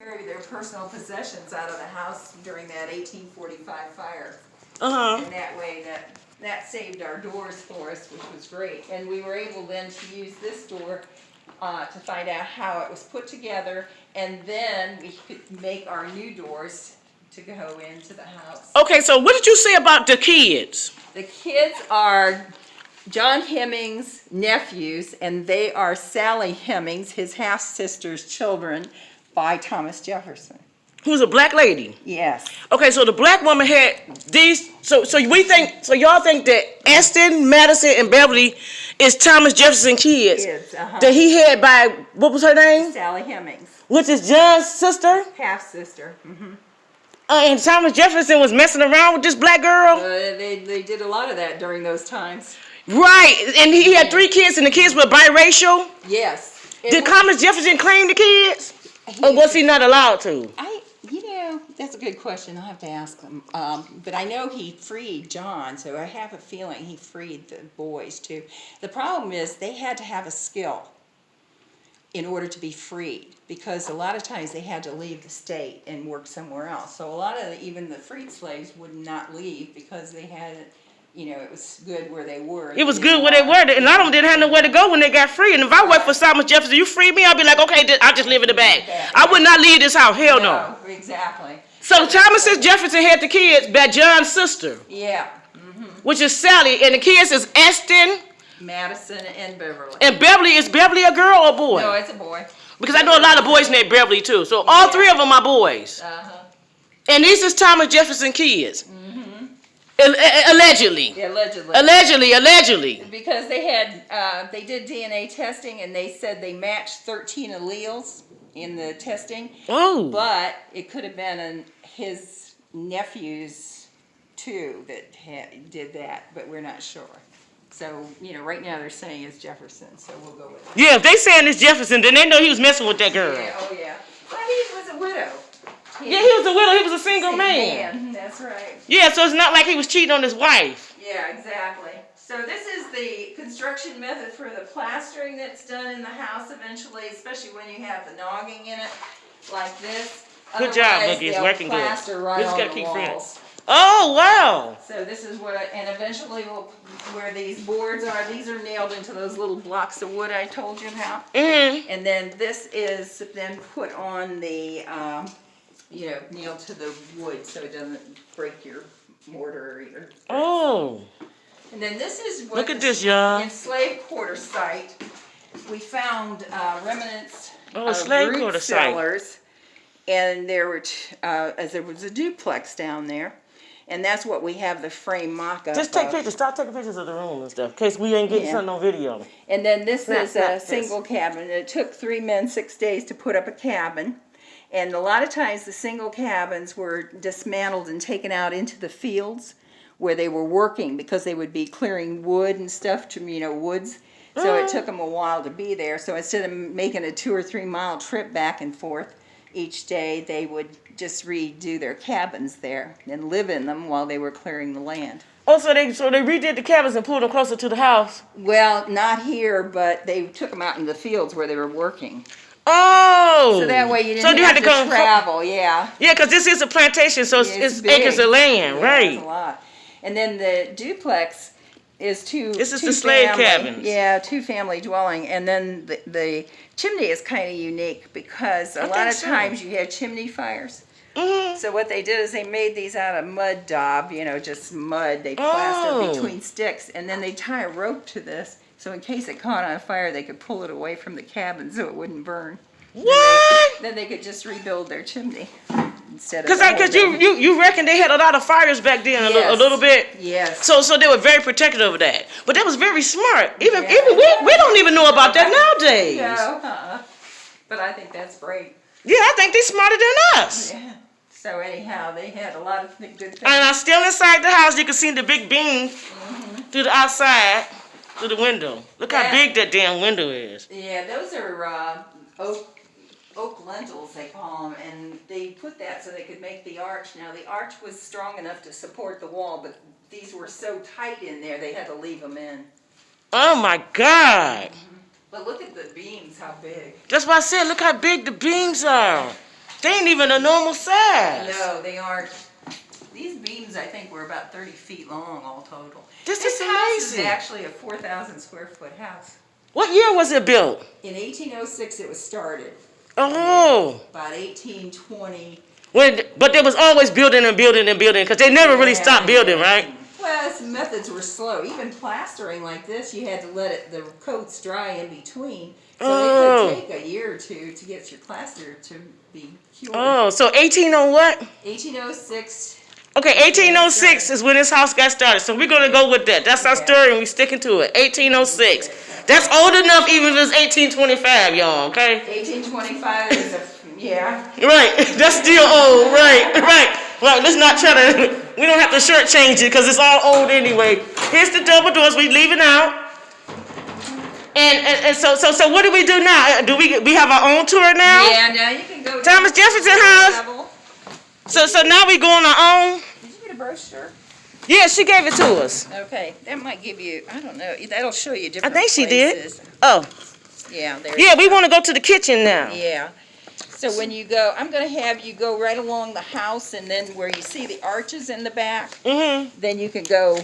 carry their personal possessions out of the house during that 1845 fire. Uh-huh. And that way that saved our doors for us, which was great. And we were able then to use this door to find out how it was put together, and then we could make our new doors to go into the house. Okay, so what did you say about the kids? The kids are John Hemming's nephews, and they are Sally Hemming's, his half-sister's children, by Thomas Jefferson. Who's a black lady? Yes. Okay, so the black woman had these. So y'all think that Aston, Madison, and Beverly is Thomas Jefferson kids that he had by what was her name? Sally Hemmings, which is John's sister. Half-sister. Mm-hmm. And Thomas Jefferson was messing around with this black girl. They did a lot of that during those times. Right, and he had 3 kids, and the kids were biracial. Yes. Did Thomas Jefferson claim the kids, or was he not allowed to? That's a good question. I'll have to ask them. But I know he freed John, so I have a feeling he freed the boys too. The problem is they had to have a skill in order to be freed, because a lot of times they had to leave the state and work somewhere else. So a lot of even the freed slaves would not leave because they had, it was good where they were. It was good where they were, and a lot of them didn't have nowhere to go when they got free. And if I worked for Thomas Jefferson, you freed me, I'd be like, okay, I'll just live in the back. I would not leave this house. Hell no. Exactly. So Thomas Jefferson had the kids by John's sister. Yeah. Mm-hmm. Which is Sally, and the kids is Aston, Madison, and Beverly. And Beverly, is Beverly a girl or a boy? No, it's a boy. Because I know a lot of boys named Beverly too. So all 3 of them are boys. Uh-huh. And these is Thomas Jefferson kids. Mm-hmm. Allegedly. Yeah, Allegedly. Because they did DNA testing, and they said they matched 13 alleles in the testing. Oh. But it could have been his nephews too that did that, but we're not sure. So, right now they're saying it's Jefferson, so we'll go with it. Yeah, if they saying it's Jefferson, then they know he was messing with that girl. Yeah, oh yeah. But he was a widow. He was a widow. He was a single man. That's right. Yeah, so it's not like he was cheating on his wife. Yeah, exactly. So this is the construction method for the plastering that's done in the house eventually, especially when you have the nogging in it, like this. Good job, Boogie. It's working good. Right, we just gotta on keep the friends. walls. Oh, wow. So this is and eventually where these boards are, these are nailed into those little blocks of wood I told you about. Mm-hmm. And then this is then put on the, nailed to the wood so it doesn't break your mortar either. Oh. And then this is what look at this, y'all. Enslaved quarter site. We found remnants of slave root quarter cellars, site. and there was a duplex down there, and that's what we have the frame mock-up. Just take pictures. Start taking pictures of the room and stuff, in case we ain't getting something on video. And then this is a single cabin. It took 3 men 6 days to put up a cabin. And a lot of times the single cabins were dismantled and taken out into the fields where they were working, because they would be clearing wood and stuff to, woods. So it took them a while to be there. So instead of making a 2 or 3 mile trip back and forth each day, they would just redo their cabins there and live in them while they were clearing the land. Oh, so they redid the cabins and pulled them closer to the house? Well, not here, but they took them out in the fields where they were working. Oh! So that way you didn't have to travel, yeah. Yeah, because this is a plantation, so it's acres of land, right? It's a lot. And then the duplex is This is the slave cabins. Yeah, 2-family dwelling. And then the chimney is kind of unique, because a lot of times you have chimney fires. Mm-hmm. So what they did is they made these out of mud daub, just mud. They plastered between sticks, and then they tie a rope to this, so in case it caught on fire, they could pull it away from the cabin so it wouldn't burn. What? Then they could just rebuild their chimney instead of. Because you reckon they had a lot of fires back then, a little bit. Yes. So they were very protective of that. But that was very smart. Even we don't even know about that nowadays. No. But I think that's great. Yeah, I think they're smarter than us. Yeah. So anyhow, they had a lot of good things. And I'm still inside the house. You can see the big beam through the outside, through the window. Look how big that damn window is. Yeah, those are oak lintels, they call them, and they put that so they could make the arch. Now, the arch was strong enough to support the wall, but these were so tight in there, they had to leave them in. Oh, my God. But look at the beams, how big. That's why I said, look how big the beams are. They ain't even a normal size. No, they aren't. These beams, I think, were about 30 feet long all total. This house is amazing. actually a 4,000 square foot house. What year was it built? In 1806 it was started. Oh. About 1820. But there was always building and building and building because they never really stopped building, right? Well, its methods were slow. Even plastering like this, you had to let the coats dry in between. So it could take a year or two to get your plaster to be cured. Oh, so 18 oh what? 1806. Okay, 1806 is when this house got started. So we're going to go with that. That's our story and we're sticking to it. 1806. That's old enough even if it's 1825, y'all, okay? 1825 is yeah. Right, that's still old, right. Well, let's not try to, we don't have to shortchange it because it's all old anyway. Here's the double doors we leaving out. And so what do we do now? Do we have our own tour now? Yeah, now you can go. Thomas Jefferson House. So now we go on our own. Did you get a brochure? Yeah, she gave it to us. Okay, that might give you, I don't know, that'll show you different I think she places. did. Oh. Yeah, there. Yeah, we want to go to the kitchen now. Yeah. So when you go, I'm going to have you go right along the house, and then where you see the arches in the back, then you can go